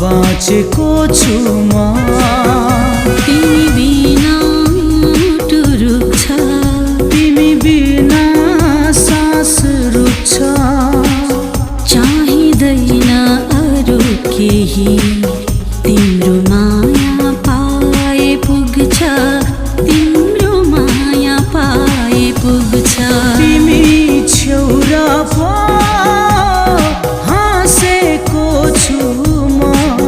बाँचेको छु म तिमी बिना टुरुक्छ तिमी बिना सास रुक्छ चाहिँदैन अरू केही तिम्रो